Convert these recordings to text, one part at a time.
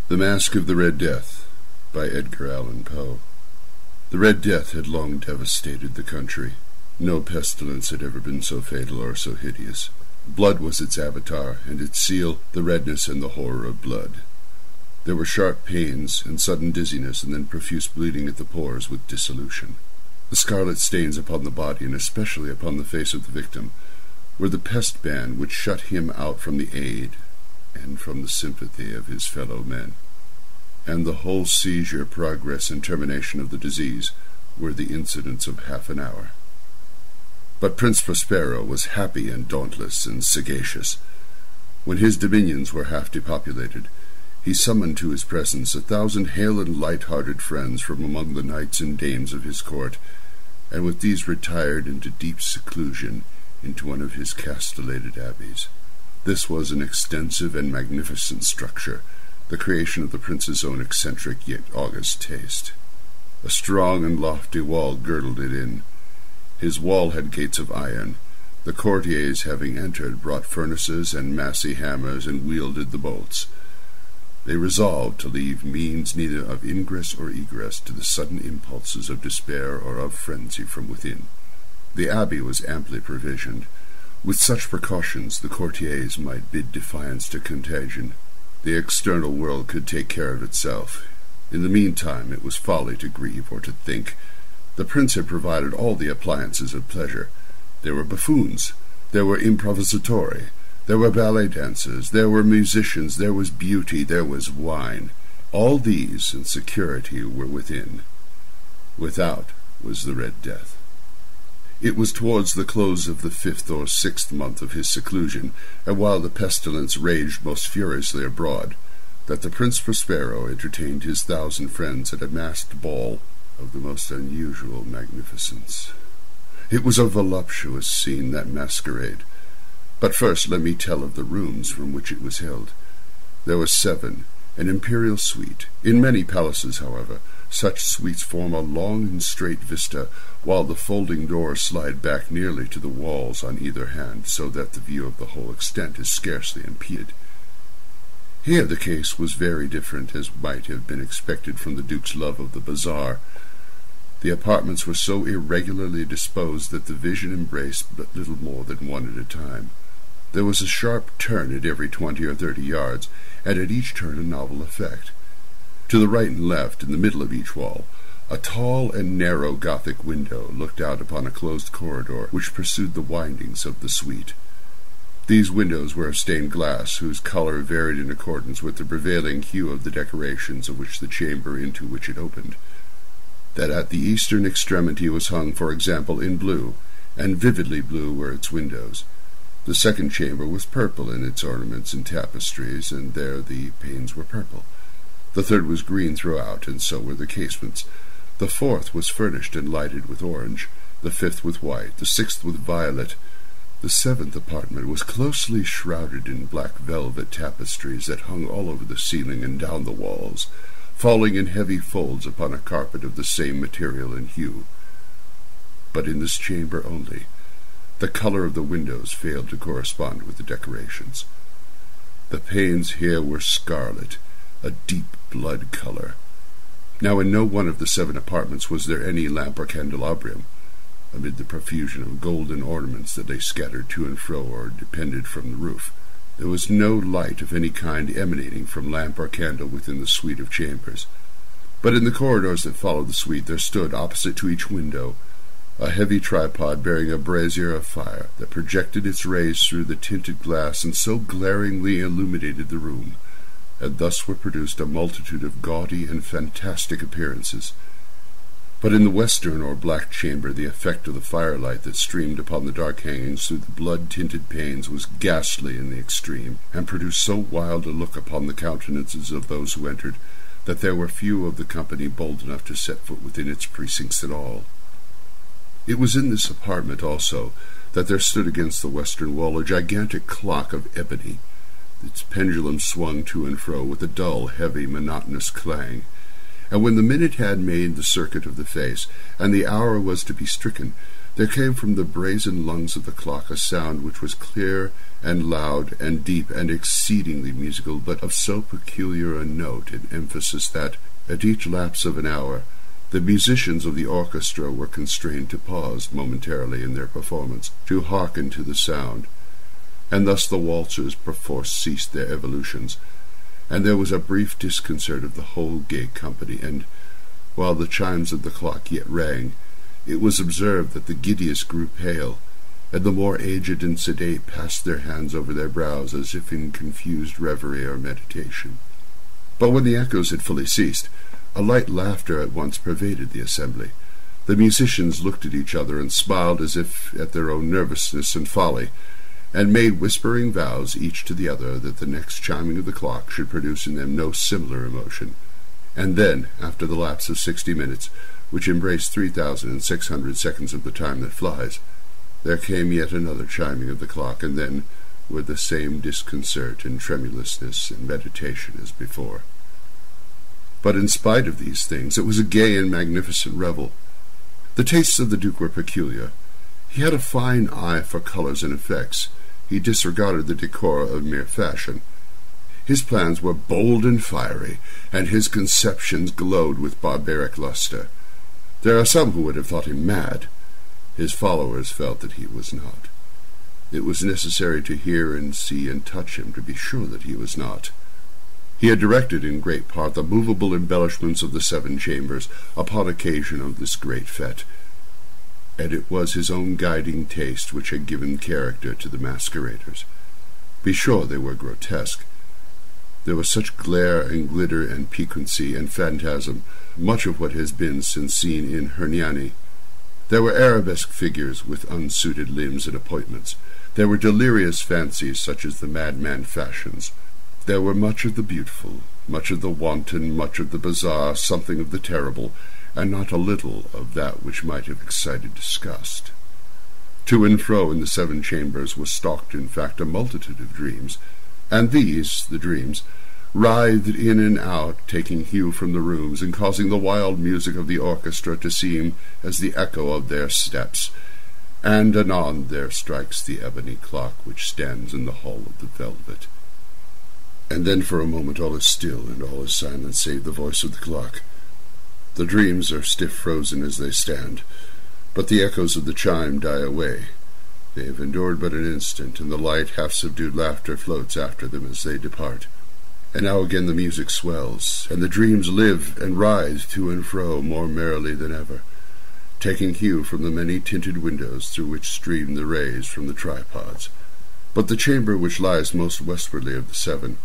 The Masque of the Red Death by Edgar Allan Poe. The Red Death had long devastated the country. No pestilence had ever been so fatal or so hideous. Blood was its avatar, and its seal the redness and the horror of blood. There were sharp pains and sudden dizziness, and then profuse bleeding at the pores with dissolution. The scarlet stains upon the body, and especially upon the face of the victim, were the pest ban which shut him out from the aid and from the sympathy of his fellow men. And the whole seizure, progress, and termination of the disease were the incidents of half an hour. But Prince Prospero was happy and dauntless and sagacious. When his dominions were half depopulated, he summoned to his presence 1,000 hale and light-hearted friends from among the knights and dames of his court, and with these retired into deep seclusion into one of his castellated abbeys. This was an extensive and magnificent structure, the creation of the prince's own eccentric yet august taste. A strong and lofty wall girdled it in. His wall had gates of iron. The courtiers, having entered, brought furnaces and massy hammers and wielded the bolts. They resolved to leave means neither of ingress or egress to the sudden impulses of despair or of frenzy from within. The abbey was amply provisioned. With such precautions the courtiers might bid defiance to contagion. The external world could take care of itself. In the meantime it was folly to grieve or to think. The prince had provided all the appliances of pleasure. There were buffoons, there were improvisatori, there were ballet dancers, there were musicians, there was beauty, there was wine. All these and security were within. Without was the Red Death. It was towards the close of the 5th or 6th month of his seclusion, and while the pestilence raged most furiously abroad, that the Prince Prospero entertained his 1,000 friends at a masked ball of the most unusual magnificence. It was a voluptuous scene, that masquerade. But first let me tell of the rooms from which it was held. There were 7, an imperial suite. In many palaces, however, such suites form a long and straight vista, while the folding doors slide back nearly to the walls on either hand, so that the view of the whole extent is scarcely impeded. Here the case was very different, as might have been expected from the Duke's love of the bazaar. The apartments were so irregularly disposed that the vision embraced but little more than one at a time. There was a sharp turn at every 20 or 30 yards, and at each turn a novel effect. To the right and left, in the middle of each wall, a tall and narrow Gothic window looked out upon a closed corridor which pursued the windings of the suite. These windows were of stained glass, whose color varied in accordance with the prevailing hue of the decorations of which the chamber into which it opened. That at the eastern extremity was hung, for example, in blue, and vividly blue were its windows. The second chamber was purple in its ornaments and tapestries, and there the panes were purple. The third was green throughout, and so were the casements. The fourth was furnished and lighted with orange, the fifth with white, the sixth with violet. The 7th apartment was closely shrouded in black velvet tapestries that hung all over the ceiling and down the walls, falling in heavy folds upon a carpet of the same material and hue. But in this chamber only, the color of the windows failed to correspond with the decorations. The panes here were scarlet, a deep blood color. Now in no one of the 7 apartments was there any lamp or candelabrum. Amid the profusion of golden ornaments that lay scattered to and fro or depended from the roof, there was no light of any kind emanating from lamp or candle within the suite of chambers. But in the corridors that followed the suite there stood, opposite to each window, a heavy tripod bearing a brazier of fire that projected its rays through the tinted glass and so glaringly illuminated the room, and thus were produced a multitude of gaudy and fantastic appearances. But in the western or black chamber the effect of the firelight that streamed upon the dark hangings through the blood-tinted panes was ghastly in the extreme, and produced so wild a look upon the countenances of those who entered, that there were few of the company bold enough to set foot within its precincts at all. It was in this apartment also that there stood against the western wall a gigantic clock of ebony. Its pendulum swung to and fro with a dull, heavy, monotonous clang, and when the minute had made the circuit of the face, and the hour was to be stricken, There came from the brazen lungs of the clock a sound which was clear and loud and deep and exceedingly musical, but of so peculiar a note and emphasis that, at each lapse of an hour, the musicians of the orchestra were constrained to pause momentarily in their performance, to hearken to the sound, and thus the waltzers perforce ceased their evolutions, and there was a brief disconcert of the whole gay company, and, while the chimes of the clock yet rang, it was observed that the giddiest grew pale, and the more aged and sedate passed their hands over their brows as if in confused reverie or meditation. But when the echoes had fully ceased, a light laughter at once pervaded the assembly. The musicians looked at each other and smiled as if at their own nervousness and folly, and made whispering vows each to the other that the next chiming of the clock should produce in them no similar emotion. And then, after the lapse of 60 minutes, which embraced 3,600 seconds of the time that flies, there came yet another chiming of the clock, and then, with the same disconcert and tremulousness and meditation as before. But in spite of these things, it was a gay and magnificent revel. The tastes of the Duke were peculiar. He had a fine eye for colours and effects. He disregarded the decor of mere fashion. His plans were bold and fiery, and his conceptions glowed with barbaric lustre. There are some who would have thought him mad. His followers felt that he was not. It was necessary to hear and see and touch him to be sure that he was not. He had directed in great part the movable embellishments of the 7 chambers upon occasion of this great fête, and it was his own guiding taste which had given character to the masqueraders. Be sure they were grotesque. There was such glare and glitter and piquancy and phantasm, much of what has been since seen in Hernani. There were arabesque figures with unsuited limbs and appointments. There were delirious fancies such as the madman fashions. There were much of the beautiful, much of the wanton, much of the bizarre, something of the terrible, and not a little of that which might have excited disgust. To and fro in the 7 chambers was stalked, in fact, a multitude of dreams, and these, the dreams, writhed in and out, taking hue from the rooms, and causing the wild music of the orchestra to seem as the echo of their steps, and anon there strikes the ebony clock which stands in the hall of the velvet. And then for a moment all is still, and all is silent, save the voice of the clock. The dreams are stiff frozen as they stand, but the echoes of the chime die away. They have endured but an instant, and the light, half-subdued laughter floats after them as they depart. And now again the music swells, and the dreams live and writhe to and fro more merrily than ever, taking hue from the many-tinted windows through which stream the rays from the tripods. But the chamber which lies most westwardly of the 7,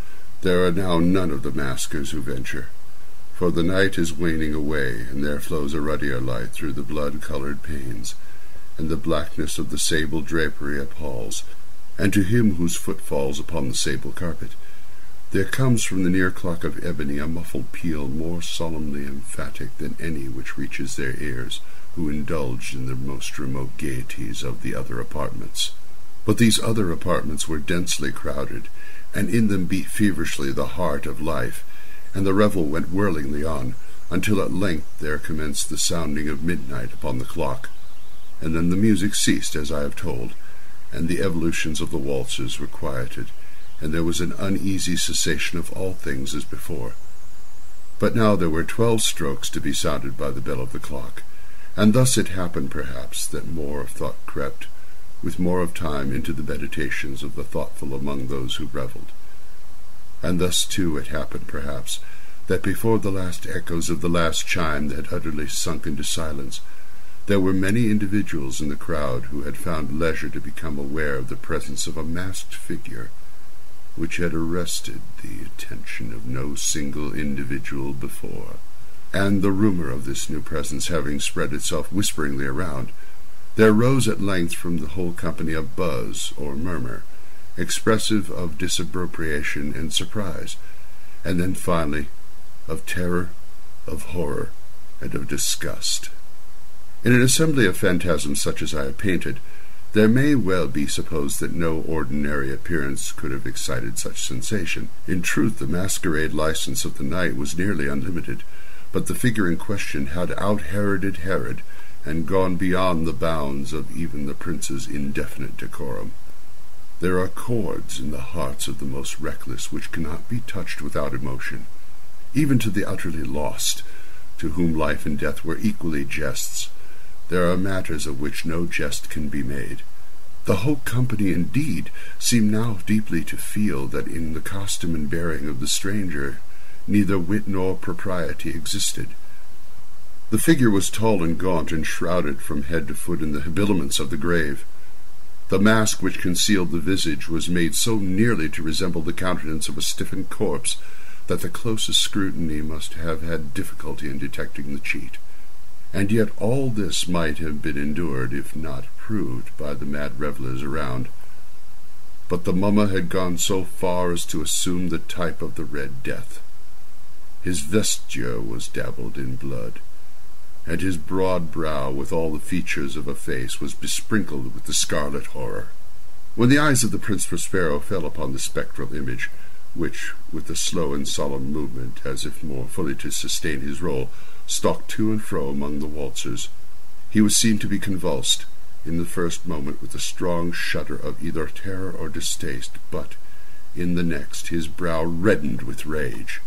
there are now none of the maskers who venture, for the night is waning away, and there flows a ruddier light through the blood-colored panes, and the blackness of the sable drapery appalls, and to him whose foot falls upon the sable carpet, there comes from the near clock of ebony a muffled peal more solemnly emphatic than any which reaches their ears, who indulged in the most remote gaieties of the other apartments. But these other apartments were densely crowded, and in them beat feverishly the heart of life, and the revel went whirlingly on, until at length there commenced the sounding of midnight upon the clock, and then the music ceased, as I have told, and the evolutions of the waltzers were quieted, and there was an uneasy cessation of all things as before. But now there were 12 strokes to be sounded by the bell of the clock, and thus it happened, perhaps, that more of thought crept, with more of time, into the meditations of the thoughtful among those who revelled. And thus, too, it happened, perhaps, that before the last echoes of the last chime had utterly sunk into silence, there were many individuals in the crowd who had found leisure to become aware of the presence of a masked figure, which had arrested the attention of no single individual before. And the rumour of this new presence having spread itself whisperingly around, there rose at length from the whole company a buzz or murmur, expressive of disapprobation and surprise, and then finally of terror, of horror, and of disgust. In an assembly of phantasms such as I have painted, there may well be supposed that no ordinary appearance could have excited such sensation. In truth, the masquerade license of the night was nearly unlimited, but the figure in question had out-Heroded Herod, and gone beyond the bounds of even the prince's indefinite decorum. There are chords in the hearts of the most reckless which cannot be touched without emotion, even to the utterly lost, to whom life and death were equally jests. There are matters of which no jest can be made. The whole company, indeed, seemed now deeply to feel that in the costume and bearing of the stranger neither wit nor propriety existed. The figure was tall and gaunt, and shrouded from head to foot in the habiliments of the grave. The mask which concealed the visage was made so nearly to resemble the countenance of a stiffened corpse that the closest scrutiny must have had difficulty in detecting the cheat. And yet all this might have been endured, if not proved, by the mad revellers around. But the mummer had gone so far as to assume the type of the Red Death. His vesture was dabbled in blood, and his broad brow, with all the features of a face, was besprinkled with the scarlet horror. When the eyes of the Prince Prospero fell upon the spectral image, which, with a slow and solemn movement, as if more fully to sustain his role, stalked to and fro among the waltzers, he was seen to be convulsed, in the first moment, with a strong shudder of either terror or distaste, but, in the next, his brow reddened with rage.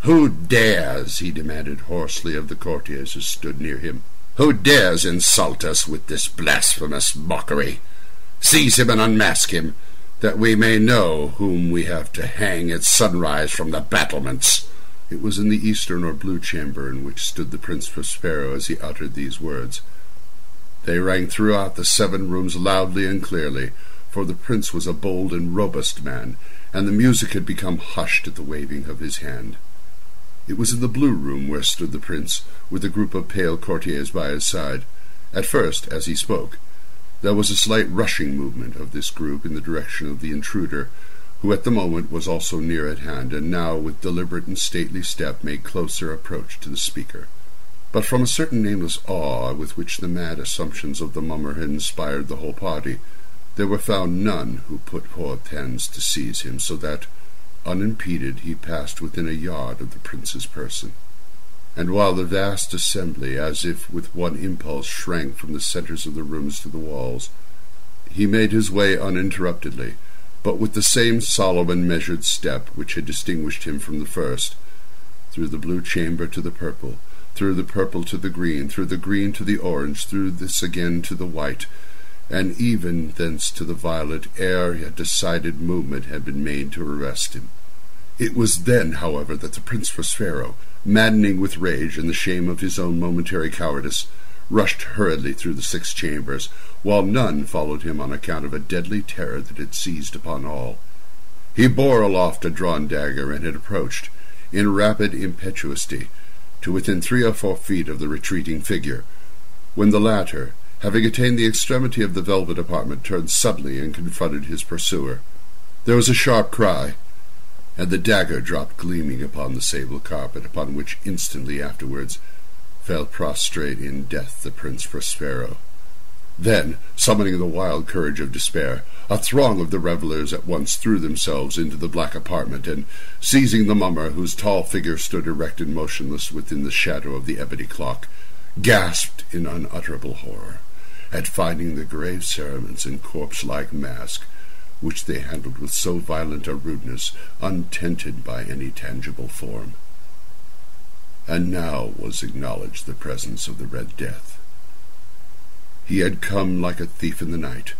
"Who dares," he demanded hoarsely of the courtiers who stood near him, "who dares insult us with this blasphemous mockery? Seize him and unmask him, that we may know whom we have to hang at sunrise from the battlements." It was in the eastern or blue chamber in which stood the Prince Prospero as he uttered these words. They rang throughout the 7 rooms loudly and clearly, for the prince was a bold and robust man, and the music had become hushed at the waving of his hand. It was in the blue room where stood the prince, with a group of pale courtiers by his side. At first, as he spoke, there was a slight rushing movement of this group in the direction of the intruder, who at the moment was also near at hand, and now, with deliberate and stately step, made closer approach to the speaker. But from a certain nameless awe with which the mad assumptions of the mummer had inspired the whole party, there were found none who put forth hands to seize him, so that, unimpeded, he passed within a yard of the prince's person. And while the vast assembly, as if with one impulse, shrank from the centres of the rooms to the walls, he made his way uninterruptedly, but with the same solemn and measured step which had distinguished him from the first, through the blue chamber to the purple, through the purple to the green, through the green to the orange, through this again to the white, and even thence to the violet, ere a decided movement had been made to arrest him. It was then, however, that the Prince Prospero, maddening with rage and the shame of his own momentary cowardice, rushed hurriedly through the 6 chambers, while none followed him on account of a deadly terror that had seized upon all. He bore aloft a drawn dagger, and had approached, in rapid impetuosity, to within 3 or 4 feet of the retreating figure, when the latter, having attained the extremity of the velvet apartment, turned suddenly and confronted his pursuer. There was a sharp cry, and the dagger dropped gleaming upon the sable carpet, upon which instantly afterwards fell prostrate in death the Prince Prospero. Then, summoning the wild courage of despair, a throng of the revellers at once threw themselves into the black apartment, and, seizing the mummer, whose tall figure stood erect and motionless within the shadow of the ebony clock, gasped in unutterable horror at finding the grave cerements and corpse-like mask, which they handled with so violent a rudeness, untented by any tangible form. And now was acknowledged the presence of the Red Death. He had come like a thief in the night,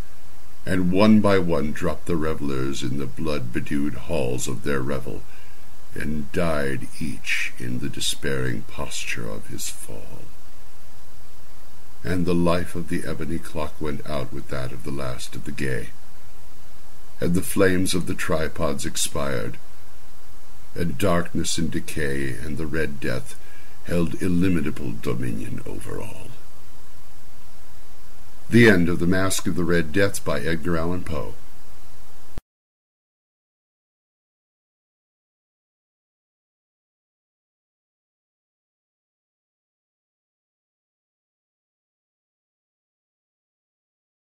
and one by one dropped the revellers in the blood-bedewed halls of their revel, and died each in the despairing posture of his fall. And the life of the ebony clock went out with that of the last of the gay, and the flames of the tripods expired, and darkness and decay and the Red Death held illimitable dominion over all. The end of The Masque of the Red Death by Edgar Allan Poe.